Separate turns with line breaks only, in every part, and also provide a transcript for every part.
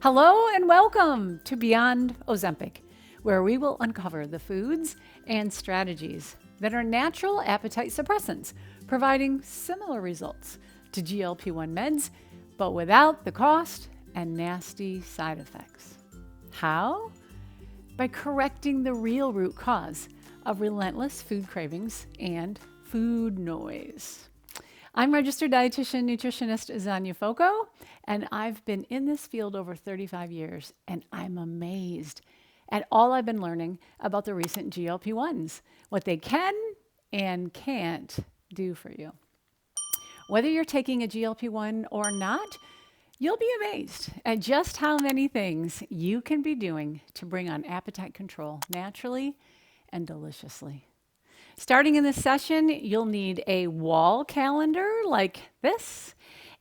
Hello and welcome to Beyond Ozempic, where we will uncover the foods and strategies that are natural appetite suppressants, providing similar results to GLP-1 meds, but without the cost and nasty side effects. How? By correcting the real root cause of relentless food cravings and food noise. I'm registered dietitian nutritionist Zonya Foco, and I've been in this field over 35 years, and I'm amazed at all I've been learning about the recent GLP-1s, what they can and can't do for you. Whether you're taking a GLP-1 or not, you'll be amazed at just how many things you can be doing to bring on appetite control naturally and deliciously. Starting in this session, you'll need a wall calendar like this,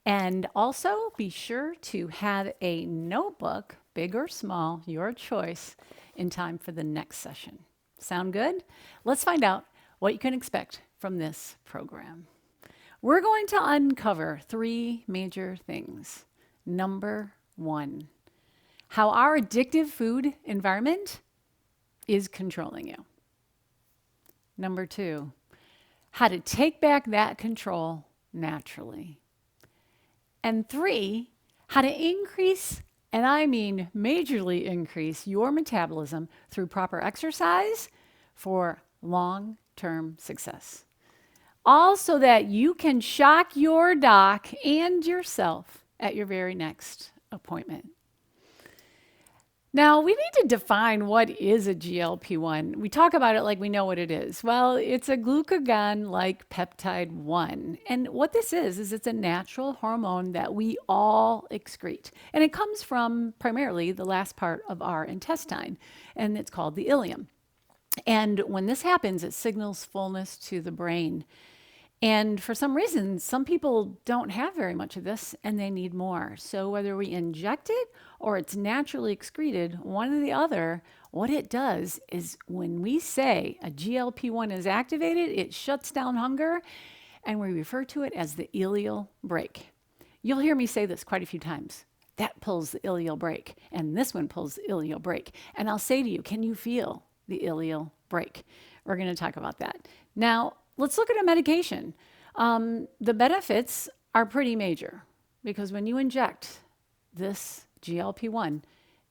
and also be sure to have a notebook, big or small, your choice, in time for the next session. Sound good? Let's find out what you can expect from this program. We're going to uncover three major things. Number one, how our addictive food environment is controlling you. Number two, how to take back that control naturally. And three, how to increase, and I mean majorly increase, your metabolism through proper exercise for long-term success. All so that you can shock your doc and yourself at your very next appointment. Now, we need to define what is a GLP-1. We talk about it like we know what it is. Well, it's a glucagon-like peptide 1. And what this is it's a natural hormone that we all excrete. And it comes from primarily the last part of our intestine, and it's called the ileum. And when this happens, it signals fullness to the brain. And for some reason, some people don't have very much of this and they need more. So whether we inject it or it's naturally excreted, one or the other, what it does is when we say a GLP-1 is activated, it shuts down hunger, and we refer to it as the ileal brake. You'll hear me say this quite a few times. That pulls the ileal brake, and this one pulls the ileal brake. And I'll say to you, can you feel the ileal brake? We're going to talk about that. Now, let's look at a medication. The benefits are pretty major because when you inject this GLP-1,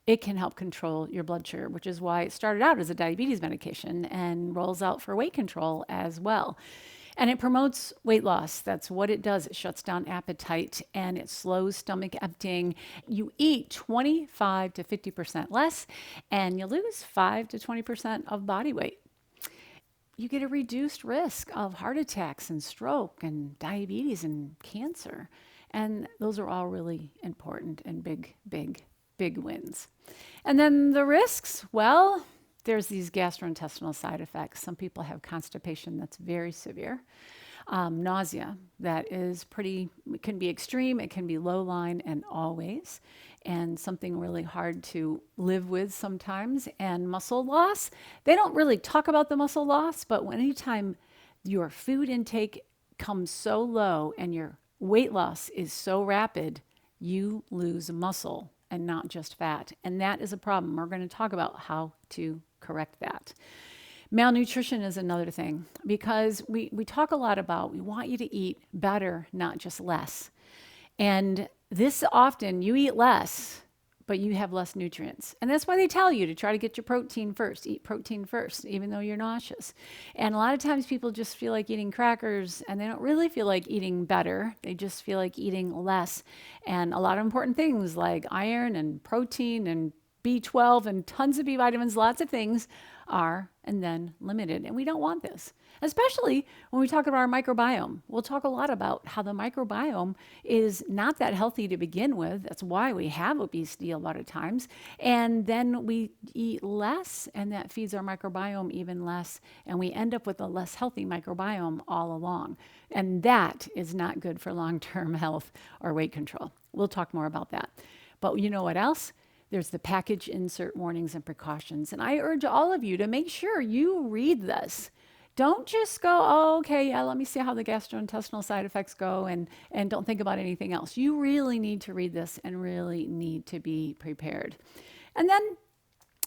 it can help control your blood sugar, which is why it started out as a diabetes medication and rolls out for weight control as well. And it promotes weight loss. That's what it does. It shuts down appetite and it slows stomach emptying. You eat 25 to 50% less and you lose 5 to 20% of body weight. You get a reduced risk of heart attacks and stroke and diabetes and cancer. And those are all really important and big wins. And then the risks, well, there's these gastrointestinal side effects. Some people have constipation that's very severe. Nausea that is it can be extreme, it can be low line and always, and something really hard to live with sometimes. And muscle loss, they don't really talk about the muscle loss, but anytime your food intake comes so low and your weight loss is so rapid, you lose muscle and not just fat. And that is a problem. We're going to talk about how to correct that. Malnutrition is another thing because we talk a lot about we want you to eat better, not just less. And this often you eat less, but you have less nutrients. And that's why they tell you to try to get your protein first, eat protein first, even though you're nauseous. And a lot of times people just feel like eating crackers and they don't really feel like eating better. They just feel like eating less. And a lot of important things like iron and protein and B12 and tons of B vitamins, lots of things are and then limited. And we don't want this, especially when we talk about our microbiome. We'll talk a lot about how the microbiome is not that healthy to begin with. That's why we have obesity a lot of times. And then we eat less and that feeds our microbiome even less. And we end up with a less healthy microbiome all along. And that is not good for long-term health or weight control. We'll talk more about that. But you know what else? There's the package insert warnings and precautions. And I urge all of you to make sure you read this. Don't just go, oh, okay, yeah, let me see how the gastrointestinal side effects go and don't think about anything else. You really need to read this and really need to be prepared. And then,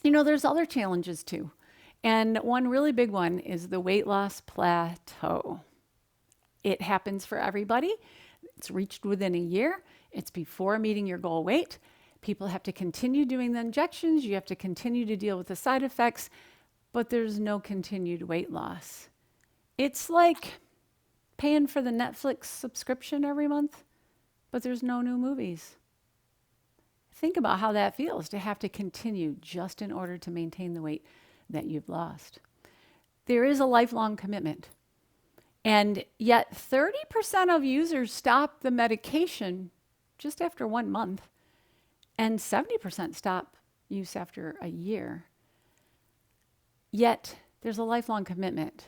there's other challenges too. And one really big one is the weight loss plateau. It happens for everybody. It's reached within a year. It's before meeting your goal weight. People have to continue doing the injections. You have to continue to deal with the side effects, but there's no continued weight loss. It's like paying for the Netflix subscription every month, but there's no new movies. Think about how that feels to have to continue just in order to maintain the weight that you've lost. There is a lifelong commitment. And yet 30% of users stop the medication just after 1 month, and 70% stop use after a year. Yet there's a lifelong commitment.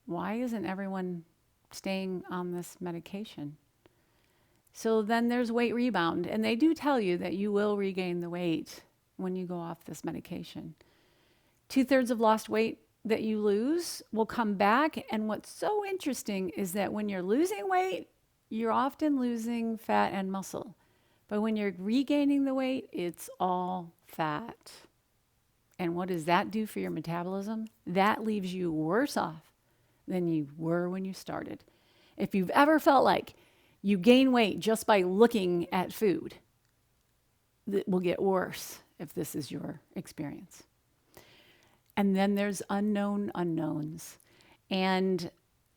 Why isn't everyone staying on this medication? So then there's weight rebound, and they do tell you that you will regain the weight when you go off this medication. 2/3 of lost weight that you lose will come back. And what's so interesting is that when you're losing weight, you're often losing fat and muscle. But when you're regaining the weight, it's all fat. And what does that do for your metabolism? That leaves you worse off than you were when you started. If you've ever felt like you gain weight just by looking at food, it will get worse if this is your experience. And then there's unknown unknowns. And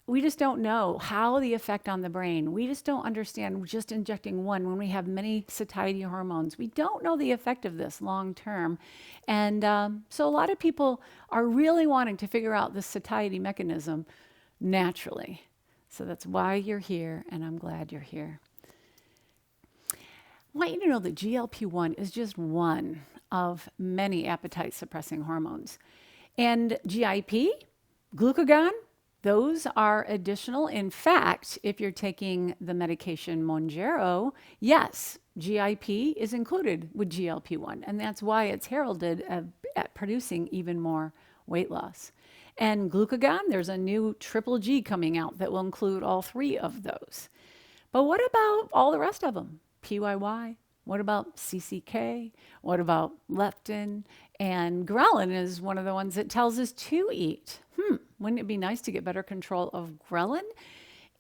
we just don't know how the effect on the brain. We just don't understand just injecting one when we have many satiety hormones. We don't know the effect of this long term. And so a lot of people are really wanting to figure out this satiety mechanism naturally. So that's why you're here, and I'm glad you're here. I want you to know that GLP-1 is just one of many appetite suppressing hormones. And GIP, glucagon, those are additional. In fact, if you're taking the medication Mounjaro, yes, GIP is included with GLP-1, and that's why it's heralded at producing even more weight loss. And glucagon, there's a new triple G coming out that will include all three of those. But what about all the rest of them? PYY, what about CCK? What about leptin? And ghrelin is one of the ones that tells us to eat. Wouldn't it be nice to get better control of ghrelin?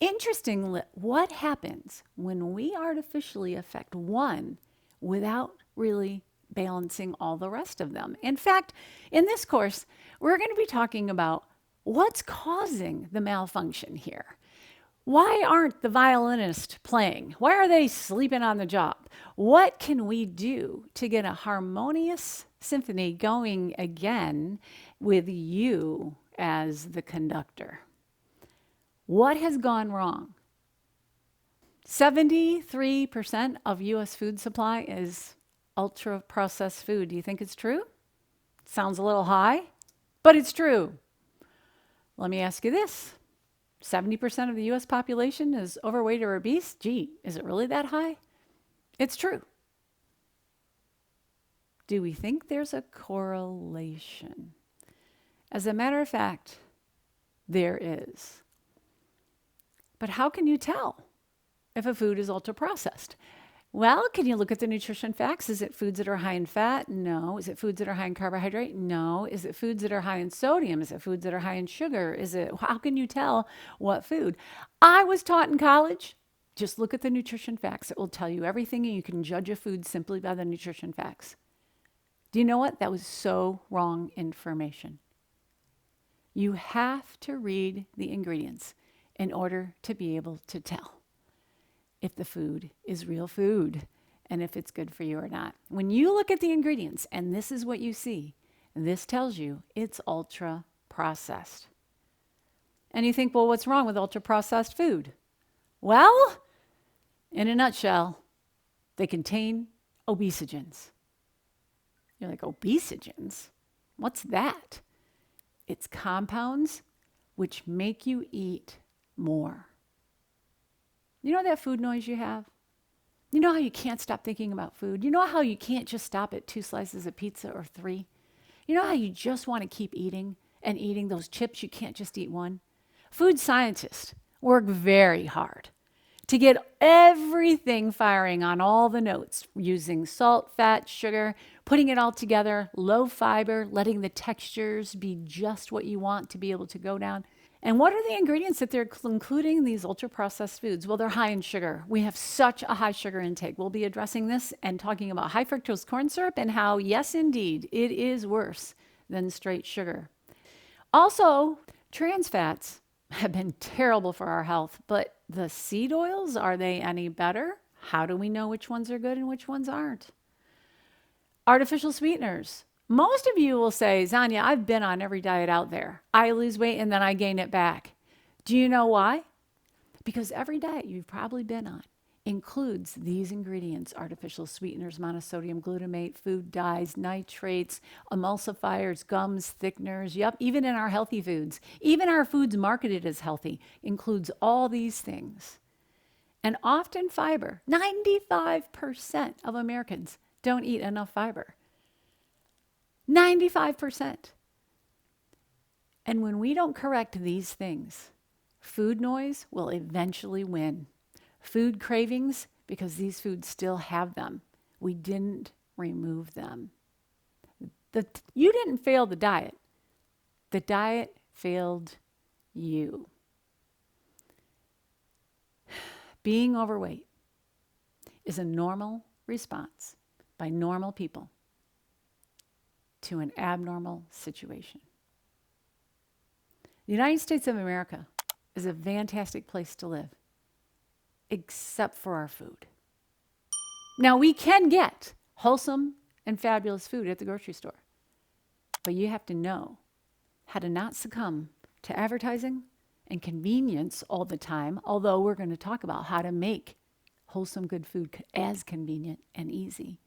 Interestingly, what happens when we artificially affect one without really balancing all the rest of them? In fact, in this course, we're going to be talking about what's causing the malfunction here. Why aren't the violinists playing? Why are they sleeping on the job? What can we do to get a harmonious symphony going again with you as the conductor? What has gone wrong? 73% of U.S. food supply is ultra-processed food. Do you think it's true? Sounds a little high, but it's true. Let me ask you this. 70% of the U.S. population is overweight or obese. Gee, is it really that high? It's true. Do we think there's a correlation? As a matter of fact, there is. But how can you tell if a food is ultra-processed? Well, can you look at the nutrition facts? Is it foods that are high in fat? No. Is it foods that are high in carbohydrate? No. Is it foods that are high in sodium? Is it foods that are high in sugar? How can you tell what food? I was taught in college, just look at the nutrition facts. It will tell you everything, and you can judge a food simply by the nutrition facts. Do you know what? That was so wrong information. You have to read the ingredients in order to be able to tell if the food is real food and if it's good for you or not. When you look at the ingredients and this is what you see, this tells you it's ultra processed. And you think, well, what's wrong with ultra processed food? Well, in a nutshell, they contain obesogens. You're like, obesogens? What's that? It's compounds which make you eat more. You know that food noise you have? You know how you can't stop thinking about food? You know how you can't just stop at 2 slices of pizza or 3? You know how you just want to keep eating? and eating those chips, you can't just eat one. Food scientists work very hard to get everything firing on all the notes using salt, fat, sugar, putting it all together, low fiber, letting the textures be just what you want to be able to go down. And what are the ingredients that they're including in these ultra processed foods? Well, they're high in sugar. We have such a high sugar intake. We'll be addressing this and talking about high fructose corn syrup and how, yes, indeed, it is worse than straight sugar. Also, trans fats have been terrible for our health, but the seed oils, are they any better? How do we know which ones are good and which ones aren't? Artificial sweeteners. Most of you will say, Zonya, I've been on every diet out there. I lose weight and then I gain it back. Do you know why? Because every diet you've probably been on includes these ingredients: artificial sweeteners, monosodium glutamate, food dyes, nitrates, emulsifiers, gums, thickeners. Yep, even in our healthy foods, even our foods marketed as healthy, includes all these things. And often fiber. 95% of Americans don't eat enough fiber. 95%. And when we don't correct these things, food noise will eventually win. Food cravings, because these foods still have them. We didn't remove them. You didn't fail the diet. The diet failed you. Being overweight is a normal response by normal people to an abnormal situation. The United States of America is a fantastic place to live, except for our food. Now, we can get wholesome and fabulous food at the grocery store, but you have to know how to not succumb to advertising and convenience all the time, although we're going to talk about how to make wholesome, good food as convenient and easy.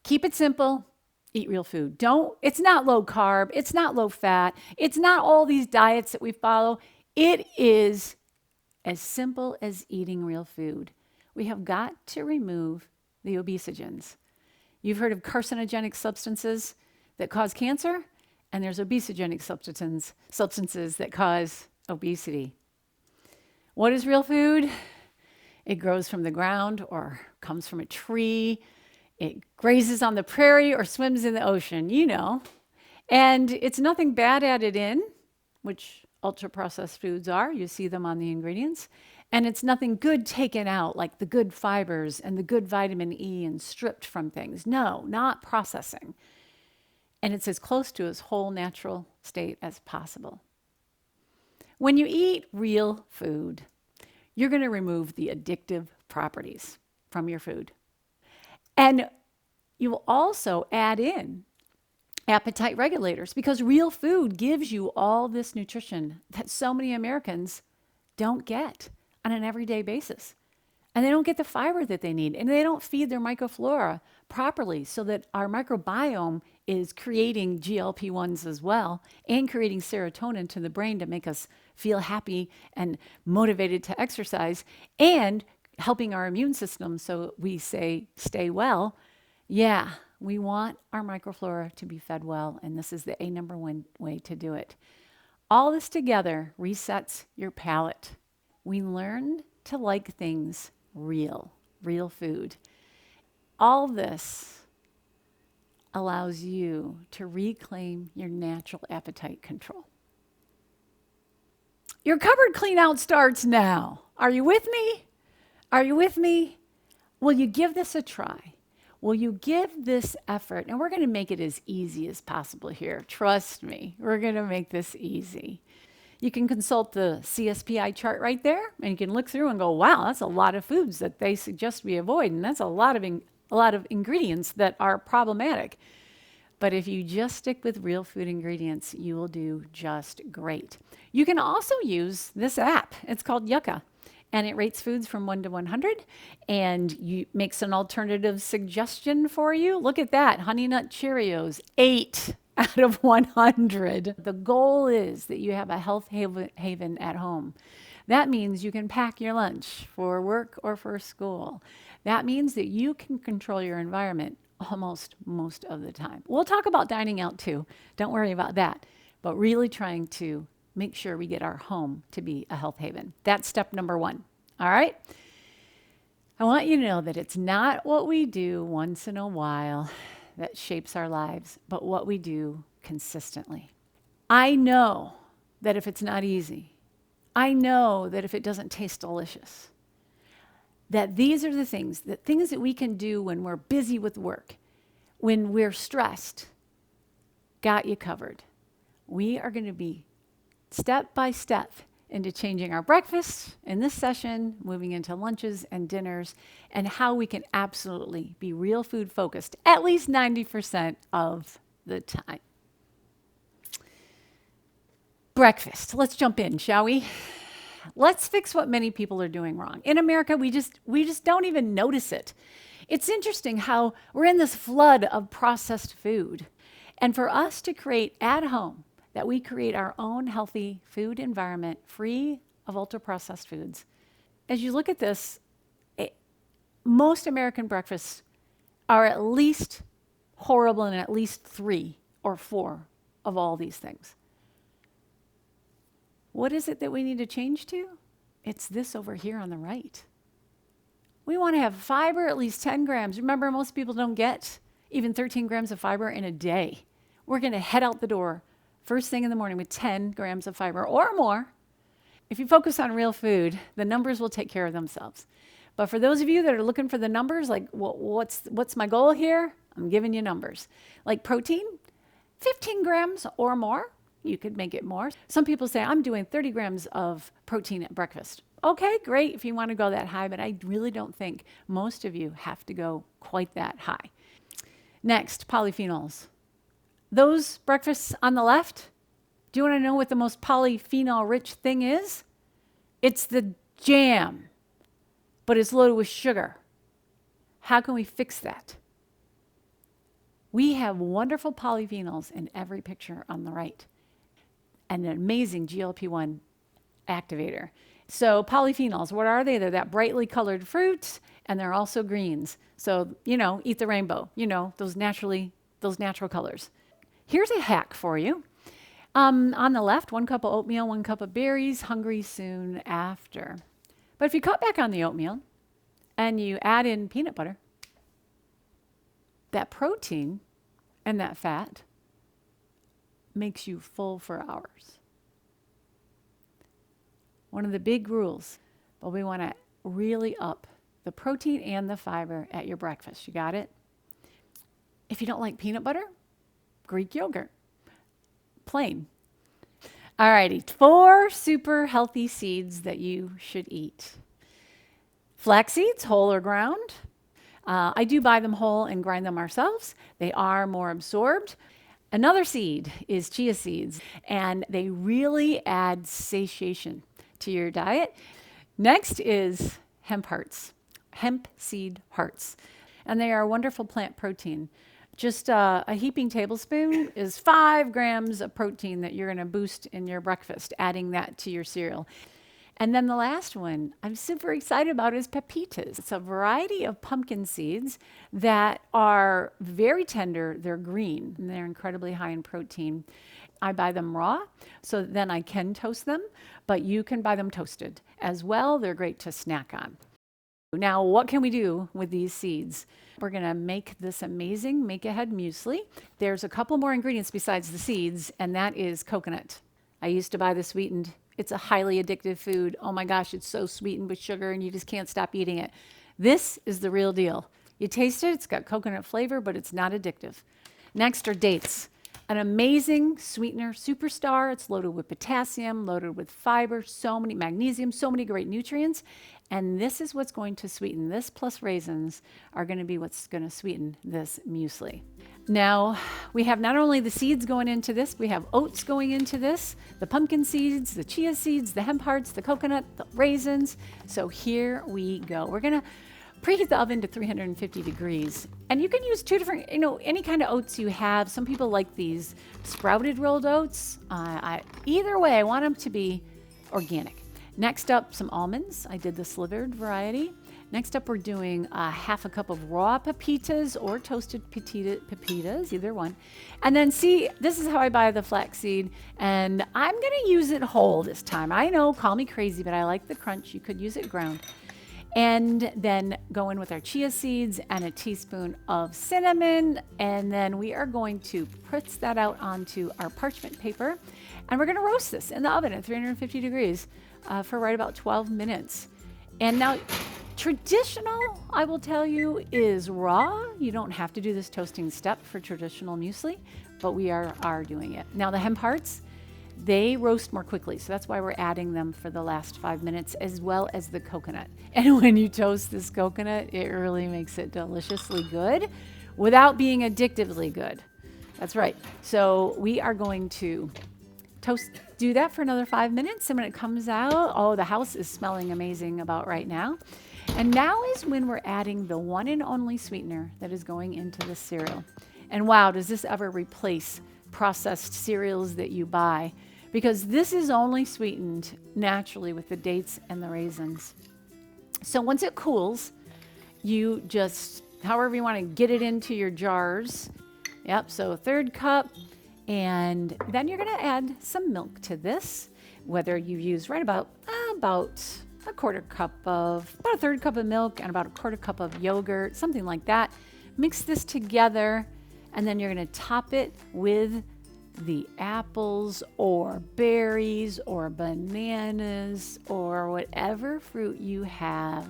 Keep it simple. Eat real food. It's not low carb. It's not low fat. It's not all these diets that we follow. It is as simple as eating real food. We have got to remove the obesogens. You've heard of carcinogenic substances that cause cancer, and there's obesogenic substances that cause obesity. What is real food? It grows from the ground or comes from a tree. It grazes on the prairie or swims in the ocean, you know. And it's nothing bad added in, which ultra-processed foods are. You see them on the ingredients. And it's nothing good taken out, like the good fibers and the good vitamin E and stripped from things. No, not processing. And it's as close to its whole natural state as possible. When you eat real food, you're going to remove the addictive properties from your food. And you will also add in appetite regulators, because real food gives you all this nutrition that so many Americans don't get on an everyday basis. And they don't get the fiber that they need, and they don't feed their microflora properly so that our microbiome is creating GLP-1s as well and creating serotonin to the brain to make us feel happy and motivated to exercise, and helping our immune system so we stay well. Yeah, we want our microflora to be fed well, and this is the number one way to do it. All this together resets your palate. We learn to like things real food. All this allows you to reclaim your natural appetite control. Your cupboard clean out starts now. Are you with me? Are you with me? Will you give this a try? Will you give this effort? And we're going to make it as easy as possible here. Trust me, we're going to make this easy. You can consult the CSPI chart right there, and you can look through and go, wow, that's a lot of foods that they suggest we avoid, and that's a lot of ingredients that are problematic. But if you just stick with real food ingredients, you will do just great. You can also use this app. It's called Yucca, and it rates foods from 1 to 100, and makes an alternative suggestion for you. Look at that, Honey Nut Cheerios, 8 out of 100. The goal is that you have a health haven at home. That means you can pack your lunch for work or for school. That means that you can control your environment almost most of the time. We'll talk about dining out too. Don't worry about that. but really trying to make sure we get our home to be a health haven. That's step number 1. All right. I want you to know that it's not what we do once in a while that shapes our lives, but what we do consistently. I know that if it's not easy, I know that if it doesn't taste delicious, that these are the things that we can do when we're busy with work, when we're stressed, got you covered. We are going to be step by step into changing our breakfast in this session, moving into lunches and dinners, and how we can absolutely be real food focused at least 90% of the time. Breakfast. Let's jump in, shall we? Let's fix what many people are doing wrong. In America, we just don't even notice it. It's interesting how we're in this flood of processed food. And for us to create at home, that we create our own healthy food environment free of ultra-processed foods. As you look at this, most American breakfasts are at least horrible in at least 3 or 4 of all these things. What is it that we need to change to? It's this over here on the right. We want to have fiber at least 10 grams. Remember, most people don't get even 13 grams of fiber in a day. We're going to head out the door first thing in the morning with 10 grams of fiber or more. If you focus on real food, the numbers will take care of themselves. But for those of you that are looking for the numbers, like what's my goal here? I'm giving you numbers. Like protein, 15 grams or more. You could make it more. Some people say, I'm doing 30 grams of protein at breakfast. Okay, great if you want to go that high, but I really don't think most of you have to go quite that high. Next, polyphenols. Those breakfasts on the left, do you want to know what the most polyphenol-rich thing is? It's the jam, but it's loaded with sugar. How can we fix that? We have wonderful polyphenols in every picture on the right. An amazing GLP-1 activator. So polyphenols, what are they? They're that brightly colored fruits, and they're also greens. So, eat the rainbow, those natural colors. Here's a hack for you. On the left, 1 cup of oatmeal, 1 cup of berries, hungry soon after. But if you cut back on the oatmeal and you add in peanut butter, that protein and that fat makes you full for hours. One of the big rules, but we want to really up the protein and the fiber at your breakfast. You got it? If you don't like peanut butter, Greek yogurt, plain. All righty, 4 super healthy seeds that you should eat. Flax seeds, whole or ground. I do buy them whole and grind them ourselves. They are more absorbed. Another seed is chia seeds, and they really add satiation to your diet. Next is hemp hearts, hemp seed hearts, and they are a wonderful plant protein. Just a heaping tablespoon is 5 grams of protein that you're going to boost in your breakfast, adding that to your cereal. And then the last one I'm super excited about is pepitas. It's a variety of pumpkin seeds that are very tender. They're green, and they're incredibly high in protein. I buy them raw, so then I can toast them, but you can buy them toasted as well. They're great to snack on. Now, what can we do with these seeds? We're going to make this amazing make-ahead muesli. There's a couple more ingredients besides the seeds, and that is coconut. I used to buy the sweetened. It's a highly addictive food. Oh my gosh, it's so sweetened with sugar, and you just can't stop eating it. This is the real deal. You taste it, it's got coconut flavor, but it's not addictive. Next are dates. An amazing sweetener superstar. It's loaded with potassium, loaded with fiber, so many magnesium, so many great nutrients. And this is what's going to sweeten this, plus raisins are going to be what's going to sweeten this muesli. Now, we have not only the seeds going into this, we have oats going into this, the pumpkin seeds, the chia seeds, the hemp hearts, the coconut, the raisins. So here we go. We're going to preheat the oven to 350 degrees. And you can use 2 different, any kind of oats you have. Some people like these sprouted rolled oats. Either way, I want them to be organic. Next up, some almonds. I did the slivered variety. Next up, we're doing a half a cup of raw pepitas or toasted pepitas, either one. And then see, this is how I buy the flaxseed, and I'm gonna use it whole this time. I know, call me crazy, but I like the crunch. You could use it ground. And then go in with our chia seeds and a teaspoon of cinnamon. And then we are going to press that out onto our parchment paper. And we're gonna roast this in the oven at 350 degrees for right about 12 minutes. And now, traditional, I will tell you, is raw. You don't have to do this toasting step for traditional muesli, but we are doing it. Now the hemp hearts, they roast more quickly, so that's why we're adding them for the last 5 minutes, as well as the coconut. And when you toast this coconut, it really makes it deliciously good without being addictively good. That's right. So we are going to do that for another 5 minutes, and when it comes out, oh, the house is smelling amazing about right now. And now is when we're adding the one and only sweetener that is going into the cereal. And wow, does this ever replace processed cereals that you buy? Because this is only sweetened naturally with the dates and the raisins. So once it cools, you just, however you want to get it into your jars. Yep, so a third cup. And then you're going to add some milk to this, whether you use right about a quarter cup of, about a third cup of milk and about a quarter cup of yogurt, something like that. Mix this together, and then you're going to top it with the apples or berries or bananas or whatever fruit you have.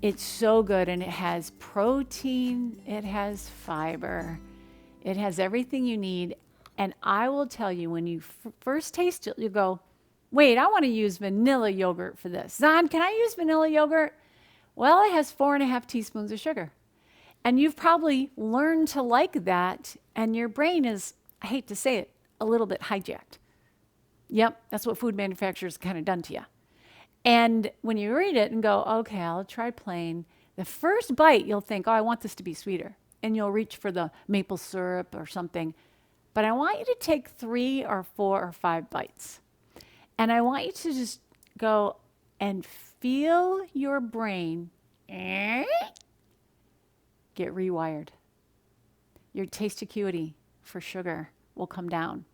It's so good, and it has protein, it has fiber, it has everything you need. And I will tell you, when you first taste it, you go, wait, I want to use vanilla yogurt for this. Zon, can I use vanilla yogurt? Well, it has 4.5 teaspoons of sugar. And you've probably learned to like that, and your brain is, I hate to say it, a little bit hijacked. Yep, that's what food manufacturers kind of done to you. And when you read it and go, okay, I'll try plain, the first bite you'll think, oh, I want this to be sweeter. And you'll reach for the maple syrup or something. But I want you to take 3 or 4 or 5 bites. And I want you to just go and feel your brain get rewired. Your taste acuity for sugar will come down.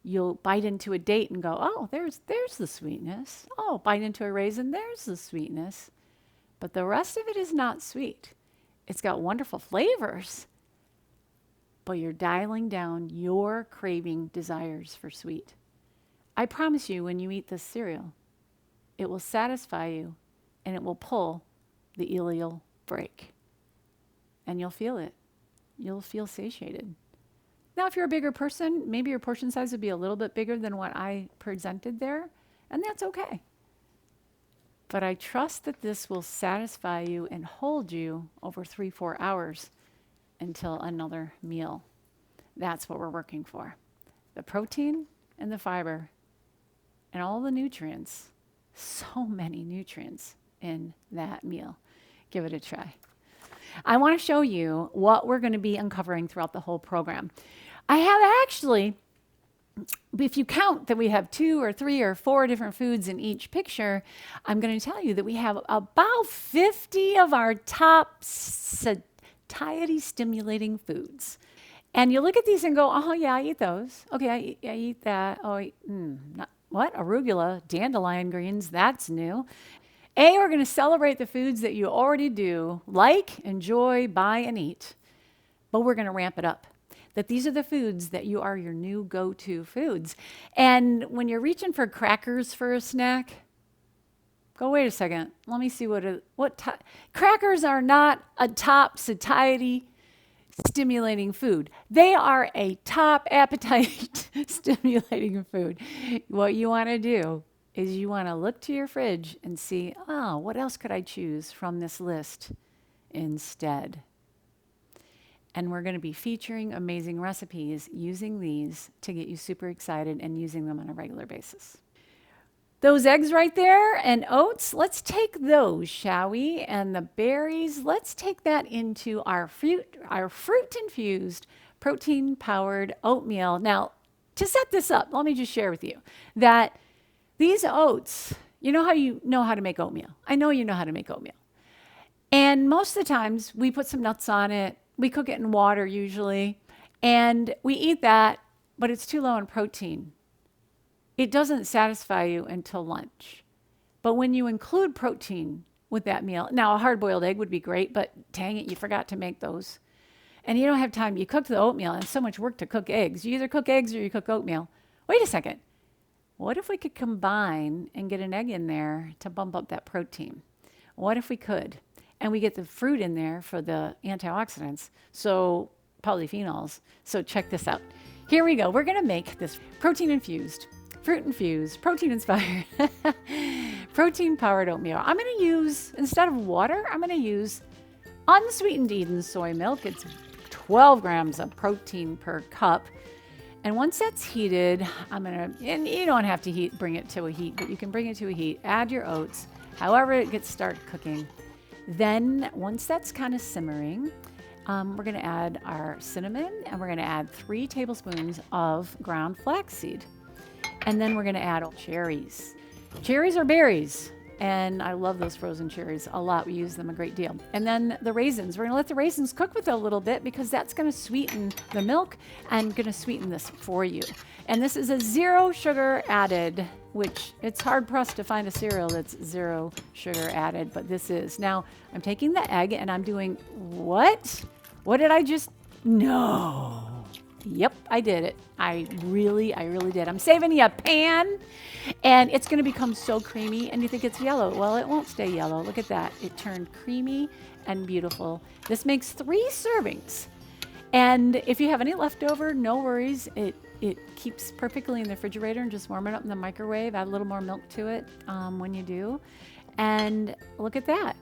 You'll bite into a date and go, oh, there's the sweetness. Oh, bite into a raisin, there's the sweetness. But the rest of it is not sweet. It's got wonderful flavors, but you're dialing down your craving desires for sweet. I promise you, when you eat this cereal, it will satisfy you, and it will pull the ileal brake. And you'll feel it. You'll feel satiated. Now, if you're a bigger person, maybe your portion size would be a little bit bigger than what I presented there, and that's okay. But I trust that this will satisfy you and hold you over 3-4 hours until another meal. That's what we're working for. The protein and the fiber and all the nutrients. So many nutrients in that meal. Give it a try. I want to show you what we're going to be uncovering throughout the whole program. I have actually, if you count that we have 2 or 3 or 4 different foods in each picture, I'm going to tell you that we have about 50 of our top satiety stimulating foods. And you look at these and go, oh yeah, I eat those. Okay, I eat that. Oh, what? Arugula, dandelion greens, that's new. We're going to celebrate the foods that you already do, like, enjoy, buy, and eat. But we're going to ramp it up. That these are the foods that you are your new go-to foods. And when you're reaching for crackers for a snack, go, wait a second. Let me see crackers are not a top satiety stimulating food. They are a top appetite stimulating food. What you want to do is you want to look to your fridge and see, oh, what else could I choose from this list instead? And we're going to be featuring amazing recipes using these to get you super excited and using them on a regular basis. Those eggs right there and oats, let's take those, shall we? And the berries, let's take that into our fruit-infused, protein-powered oatmeal. Now, to set this up, let me just share with you that these oats, you know how to make oatmeal. I know you know how to make oatmeal. And most of the times we put some nuts on it. We cook it in water usually, and we eat that, but it's too low in protein. It doesn't satisfy you until lunch. But when you include protein with that meal, now a hard boiled egg would be great, but dang it, you forgot to make those. And you don't have time. You cook the oatmeal, and it's so much work to cook eggs. You either cook eggs or you cook oatmeal. Wait a second. What if we could combine and get an egg in there to bump up that protein? What if we could? And we get the fruit in there for the antioxidants, so polyphenols. So check this out. Here we go. We're going to make this protein infused, fruit infused, protein inspired, protein powered oatmeal. I'm going to use, instead of water, I'm going to use unsweetened Eden soy milk. It's 12 grams of protein per cup. And once that's heated, I'm going to, and you don't have to bring it to a heat, but you can bring it to a heat. Add your oats, however it gets started cooking. Then once that's kind of simmering, we're going to add our cinnamon, and we're going to add 3 tablespoons of ground flaxseed. And then we're going to add cherries. Cherries are berries, and I love those frozen cherries a lot. We use them a great deal. And then the raisins. We're going to let the raisins cook with it a little bit because that's going to sweeten the milk and going to sweeten this for you. And this is a 0 sugar added, which it's hard pressed to find a cereal that's 0 sugar added, but this is. Now, I'm taking the egg and I'm doing what? What did I just? No. Yep, I did it. I really did. I'm saving you a pan, and it's going to become so creamy, and you think it's yellow. Well, it won't stay yellow. Look at that. It turned creamy and beautiful. This makes 3 servings. And if you have any leftover, no worries. It keeps perfectly in the refrigerator, and just warm it up in the microwave. Add a little more milk to it when you do. And look at that.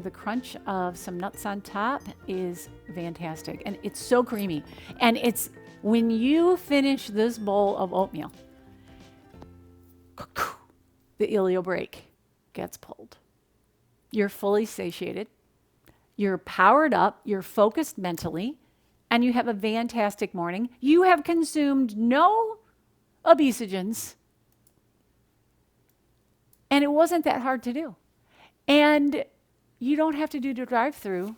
The crunch of some nuts on top is fantastic. And it's so creamy. And it's when you finish this bowl of oatmeal, the ileal brake gets pulled. You're fully satiated. You're powered up. You're focused mentally. And you have a fantastic morning. You have consumed no obesogens. And it wasn't that hard to do. And you don't have to do the drive-through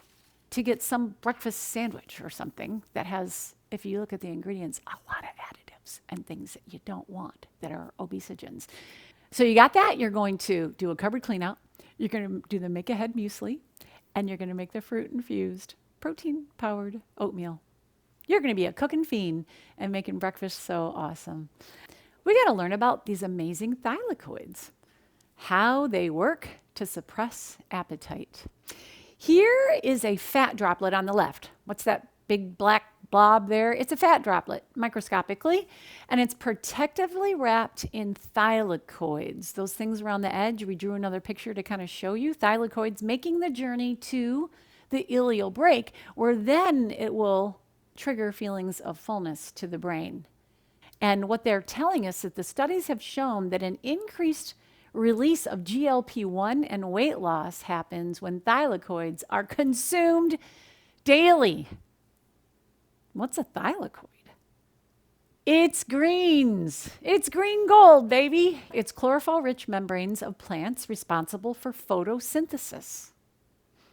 to get some breakfast sandwich or something that has, if you look at the ingredients, a lot of additives and things that you don't want that are obesogens. So you got that. You're going to do a cupboard clean out. You're going to do the make ahead muesli, and you're going to make the fruit infused, protein powered oatmeal. You're going to be a cooking fiend and making breakfast so awesome. We got to learn about these amazing thylakoids, how they work to suppress appetite. Here is a fat droplet on the left. What's that big black blob there? It's a fat droplet, microscopically, and it's protectively wrapped in thylakoids. Those things around the edge, we drew another picture to kind of show you. Thylakoids making the journey to the ileal brake, where then it will trigger feelings of fullness to the brain. And what they're telling us is that the studies have shown that an increased release of GLP-1 and weight loss happens when thylakoids are consumed daily. What's a thylakoid? It's greens. It's green gold, baby. It's chlorophyll-rich membranes of plants responsible for photosynthesis.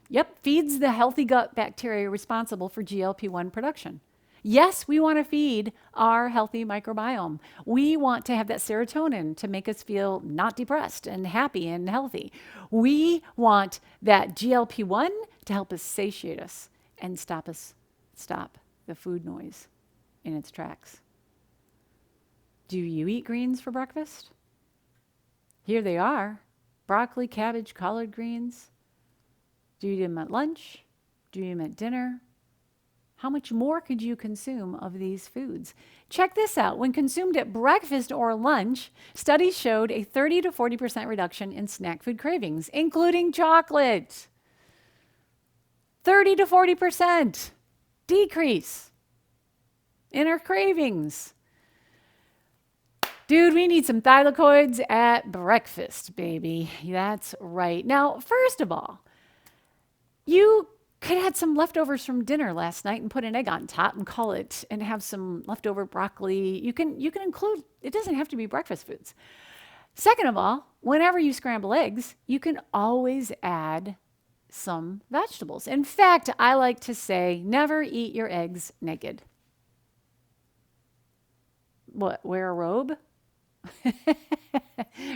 Yep, feeds the healthy gut bacteria responsible for GLP-1 production. Yes, we want to feed our healthy microbiome. We want to have that serotonin to make us feel not depressed and happy and healthy. We want that GLP-1 to help us satiate us and stop the food noise in its tracks. Do you eat greens for breakfast? Here they are. Broccoli, cabbage, collard greens. Do you eat them at lunch? Do you eat them at dinner? How much more could you consume of these foods? Check this out. When consumed at breakfast or lunch, studies showed a 30 to 40% reduction in snack food cravings, including chocolate. 30 to 40% decrease in our cravings. Dude, we need some thylakoids at breakfast, baby. That's right. Now, first of all, you could add some leftovers from dinner last night and put an egg on top and call it, and have some leftover broccoli. You can include, it doesn't have to be breakfast foods. Second of all, whenever you scramble eggs, you can always add some vegetables. In fact, I like to say, never eat your eggs naked. What, wear a robe?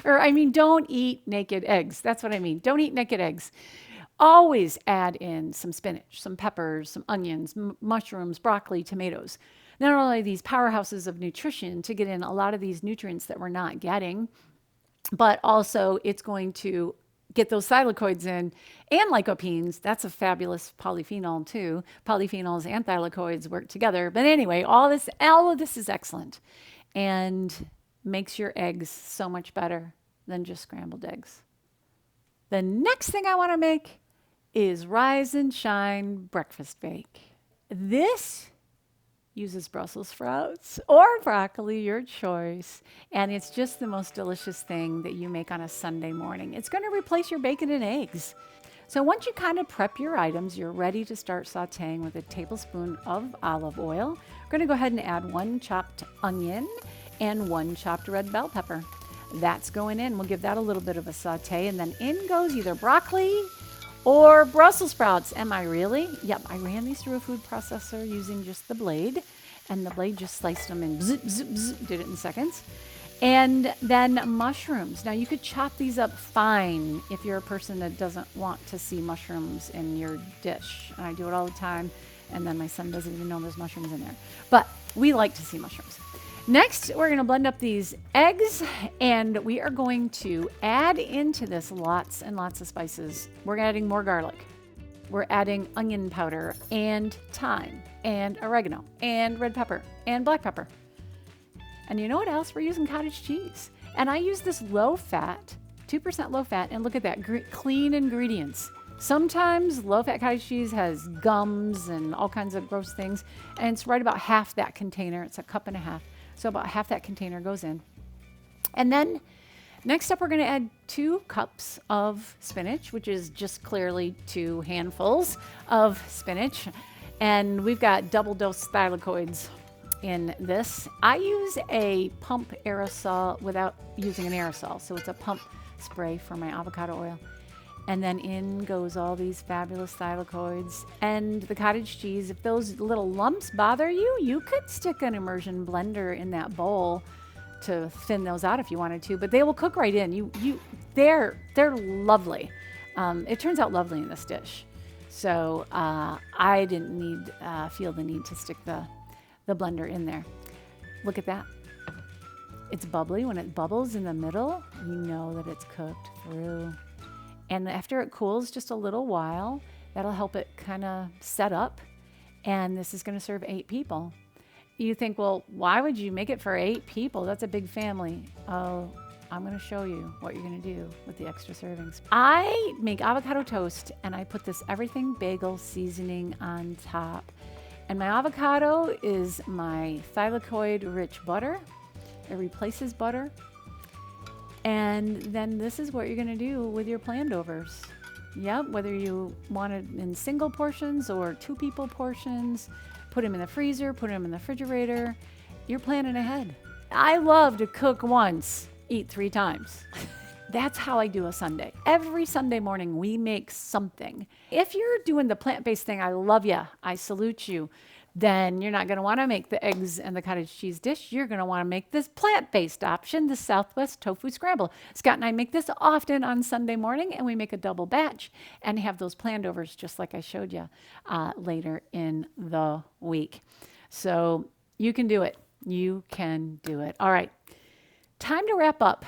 Or, I mean, don't eat naked eggs. That's what I mean. Don't eat naked eggs. Always add in some spinach, some peppers, some onions, mushrooms, broccoli, tomatoes. Not only these powerhouses of nutrition to get in a lot of these nutrients that we're not getting, but also it's going to get those thylakoids in and lycopenes. That's a fabulous polyphenol too. Polyphenols and thylakoids work together. But anyway, all of this is excellent and makes your eggs so much better than just scrambled eggs. The next thing I want to make is Rise and Shine breakfast bake. This uses Brussels sprouts or broccoli, your choice. And it's just the most delicious thing that you make on a Sunday morning. It's going to replace your bacon and eggs. So once you kind of prep your items, you're ready to start sauteing with a tablespoon of olive oil. We're going to go ahead and add 1 chopped onion and 1 chopped red bell pepper. That's going in. We'll give that a little bit of a saute, and then in goes either broccoli or Brussels sprouts. Am I really? Yep, I ran these through a food processor using just the blade, and the blade just sliced them and zip, zip, zip, did it in seconds. And then mushrooms. Now you could chop these up fine if you're a person that doesn't want to see mushrooms in your dish. And I do it all the time, and then my son doesn't even know there's mushrooms in there. But we like to see mushrooms. Next, we're going to blend up these eggs, and we are going to add into this lots and lots of spices. We're adding more garlic. We're adding onion powder and thyme and oregano and red pepper and black pepper. And you know what else? We're using cottage cheese. And I use this low fat, 2% low fat, and look at that, clean ingredients. Sometimes low-fat cottage cheese has gums and all kinds of gross things, and it's right about half that container. It's a cup and a half. So about half that container goes in. And then next up, we're going to add 2 cups of spinach, which is just clearly 2 handfuls of spinach. And we've got double dose thylakoids in this. I use a pump aerosol without using an aerosol. So it's a pump spray for my avocado oil. And then in goes all these fabulous thylakoids and the cottage cheese. If those little lumps bother you, you could stick an immersion blender in that bowl to thin those out if you wanted to, but they will cook right in. They're lovely. It turns out lovely in this dish. So I didn't feel the need to stick the blender in there. Look at that. It's bubbly. When it bubbles in the middle, you know that it's cooked through. And after it cools just a little while, that'll help it kind of set up. And this is going to serve 8 people. You think, well, why would you make it for 8 people? That's a big family. Oh, I'm going to show you what you're going to do with the extra servings. I make avocado toast, and I put this everything bagel seasoning on top. And my avocado is my thylakoid-rich butter. It replaces butter. And then this is what you're going to do with your Plandovers. Yep, whether you want it in single portions or 2 people portions, put them in the freezer, put them in the refrigerator. You're planning ahead. I love to cook once, eat 3 times. That's how I do a Sunday. Every Sunday morning, we make something. If you're doing the plant-based thing, I love you. I salute you. Then you're not going to want to make the eggs and the cottage cheese dish. You're going to want to make this plant-based option, the Southwest Tofu Scramble. Scott and I make this often on Sunday morning, and we make a double batch and have those Plandovers just like I showed you later in the week. So you can do it. You can do it. All right. Time to wrap up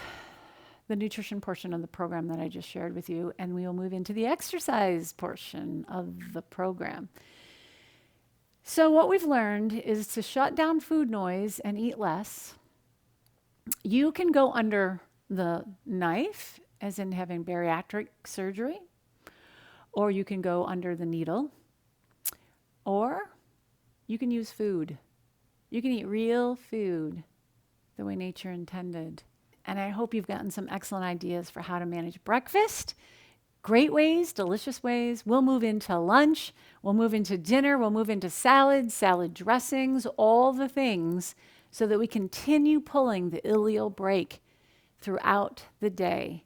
the nutrition portion of the program that I just shared with you, and we will move into the exercise portion of the program. So what we've learned is to shut down food noise and eat less. You can go under the knife, as in having bariatric surgery, or you can go under the needle, or you can use food. You can eat real food the way nature intended. And I hope you've gotten some excellent ideas for how to manage breakfast. Great ways, delicious ways. We'll move into lunch. We'll move into dinner. We'll move into salads, salad dressings, all the things so that we continue pulling the ileal brake throughout the day.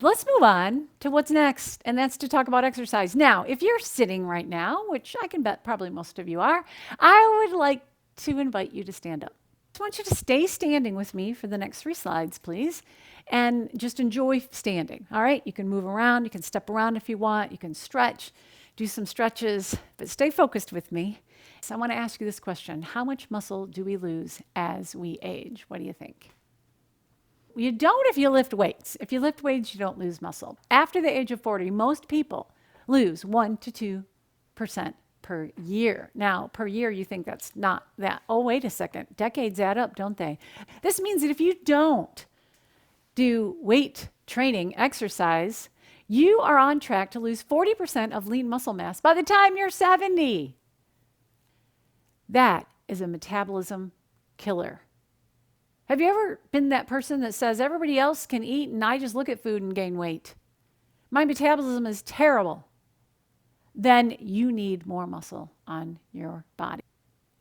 Let's move on to what's next, and that's to talk about exercise. Now, if you're sitting right now, which I can bet probably most of you are, I would like to invite you to stand up. I want you to stay standing with me for the next 3 slides, please, and just enjoy standing. All right, you can move around, you can step around if you want, you can stretch, do some stretches, but stay focused with me. So I want to ask you this question: how much muscle do we lose as we age? What do you think? You don't if you lift weights. If you lift weights, you don't lose muscle. After the age of 40, most people lose 1 to 2% per year. Now, per year, you think that's not that. Oh, wait a second. Decades add up, don't they? This means that if you don't do weight training, exercise, you are on track to lose 40% of lean muscle mass by the time you're 70. That is a metabolism killer. Have you ever been that person that says everybody else can eat and I just look at food and gain weight? My metabolism is terrible. Then you need more muscle on your body.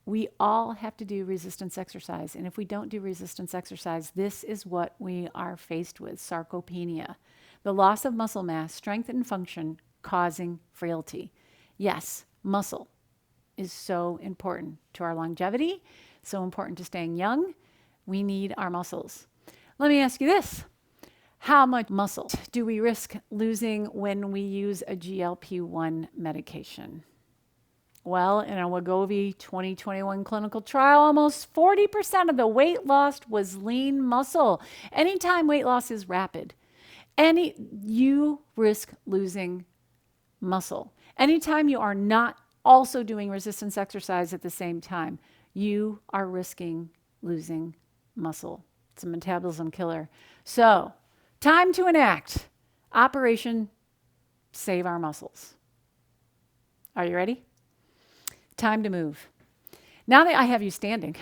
We all have to do resistance exercise. And if we don't do resistance exercise, this is what we are faced with: sarcopenia, the loss of muscle mass, strength and function causing frailty. Yes, muscle is so important to our longevity, so important to staying young. We need our muscles. Let me ask you this. How much muscle do we risk losing when we use a GLP-1 medication? Well, in a Wegovy 2021 clinical trial, almost 40% of the weight lost was lean muscle. Anytime weight loss is rapid, you risk losing muscle. Anytime you are not also doing resistance exercise at the same time, you are risking losing muscle. It's a metabolism killer. So, time to enact Operation Save Our Muscles. Are you ready? Time to move. Now that I have you standing,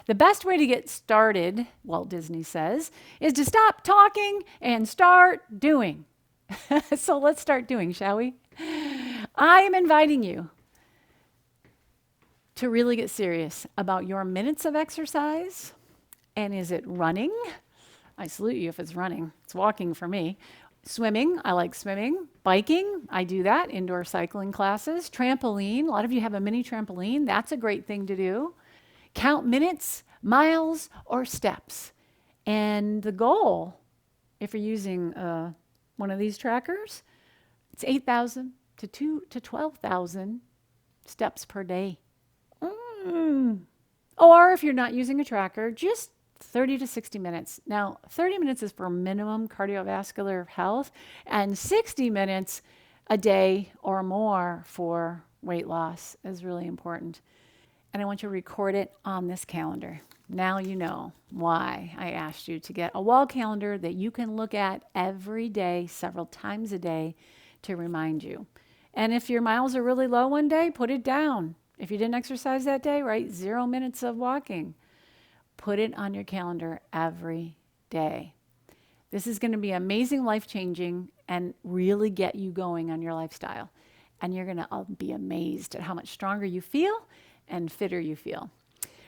the best way to get started, Walt Disney says, is to stop talking and start doing. So let's start doing, shall we? I am inviting you to really get serious about your minutes of exercise. And is it running? I salute you if it's running. It's walking for me. Swimming, I like swimming. Biking, I do that. Indoor cycling classes. Trampoline, a lot of you have a mini trampoline. That's a great thing to do. Count minutes, miles, or steps. And the goal, if you're using one of these trackers, it's 8,000 to 12,000 steps per day. Or if you're not using a tracker, just 30 to 60 minutes. Now, 30 minutes is for minimum cardiovascular health, and 60 minutes a day or more for weight loss is really important. And I want you to record it on this calendar. Now you know why I asked you to get a wall calendar that you can look at every day, several times a day, to remind you. And if your miles are really low one day, put it down. If you didn't exercise that day, write 0 minutes of walking. Put it on your calendar every day. This is going to be amazing, life-changing, and really get you going on your lifestyle. And you're going to be amazed at how much stronger you feel and fitter you feel.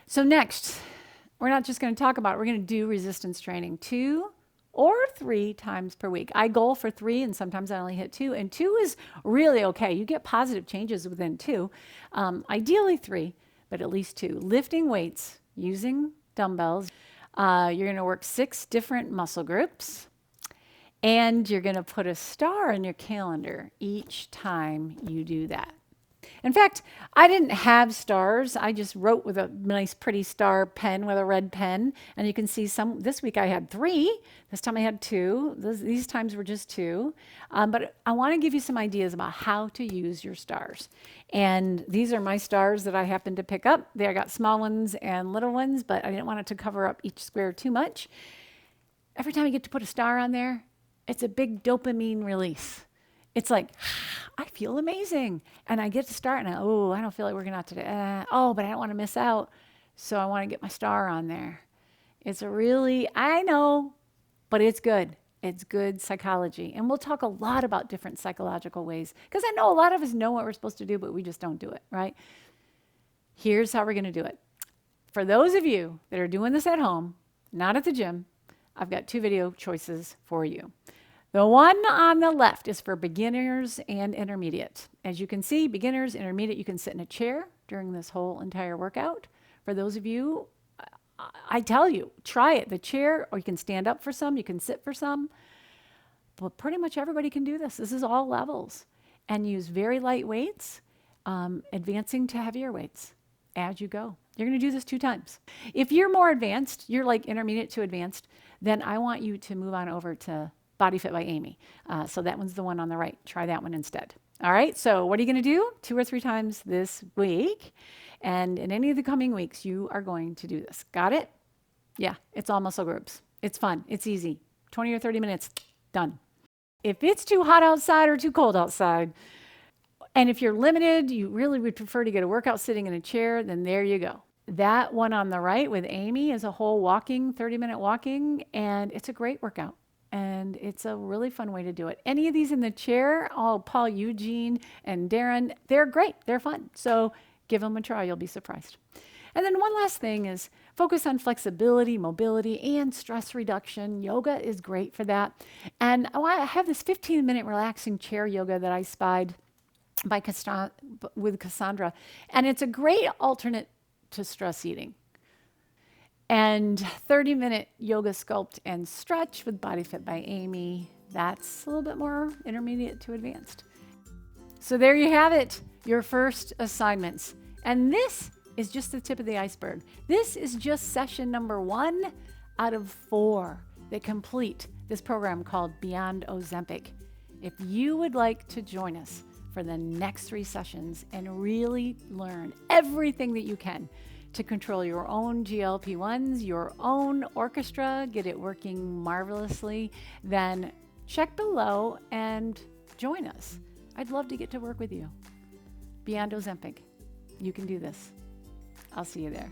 So next, we're not just going to talk about it. We're going to do resistance training 2 or 3 times per week. I goal for 3, and sometimes I only hit 2. And 2 is really okay. You get positive changes within 2. Ideally 3, but at least 2. Lifting weights using dumbbells. You're going to work 6 different muscle groups, and you're going to put a star in your calendar each time you do that. In fact, I didn't have stars. I just wrote with a nice, pretty star pen with a red pen. And you can see this week I had 3. This time I had 2. These times were just 2. But I want to give you some ideas about how to use your stars. And these are my stars that I happened to pick up. I got small ones and little ones, but I didn't want it to cover up each square too much. Every time you get to put a star on there, it's a big dopamine release. It's like, I feel amazing. And I get to start and I don't feel like working out today. But I don't want to miss out. So I want to get my star on there. It's I know, but it's good. It's good psychology. And we'll talk a lot about different psychological ways, because I know a lot of us know what we're supposed to do, but we just don't do it, right? Here's how we're going to do it. For those of you that are doing this at home, not at the gym, I've got 2 video choices for you. The one on the left is for beginners and intermediate. As you can see, beginners, intermediate, you can sit in a chair during this whole entire workout. For those of you, I tell you, try it. The chair, or you can stand up for some, you can sit for some. But pretty much everybody can do this. This is all levels. And use very light weights, advancing to heavier weights as you go. You're going to do this 2 times. If you're more advanced, you're like intermediate to advanced, then I want you to move on over to Body Fit by Amy. So that one's the one on the right. Try that one instead. All right, so what are you going to do? 2 or 3 times this week. And in any of the coming weeks, you are going to do this. Got it? Yeah, it's all muscle groups. It's fun. It's easy. 20 or 30 minutes, done. If it's too hot outside or too cold outside, and if you're limited, you really would prefer to get a workout sitting in a chair, then there you go. That one on the right with Amy is a whole walking, 30-minute walking, and it's a great workout. And it's a really fun way to do it. Any of these in the chair, Paul, Eugene, and Darren, they're great. They're fun. So give them a try. You'll be surprised. And then one last thing is focus on flexibility, mobility, and stress reduction. Yoga is great for that. And I have this 15-minute relaxing chair yoga that I spied with Cassandra. And it's a great alternate to stress eating. And 30-minute yoga sculpt and stretch with Body Fit by Amy. That's a little bit more intermediate to advanced. So there you have it, your first assignments. And this is just the tip of the iceberg. This is just session number 1 out of 4 that complete this program called Beyond Ozempic. If you would like to join us for the next 3 sessions and really learn everything that you can to control your own GLP-1s, your own orchestra, get it working marvelously, then check below and join us. I'd love to get to work with you. Beyond Ozempic. You can do this. I'll see you there.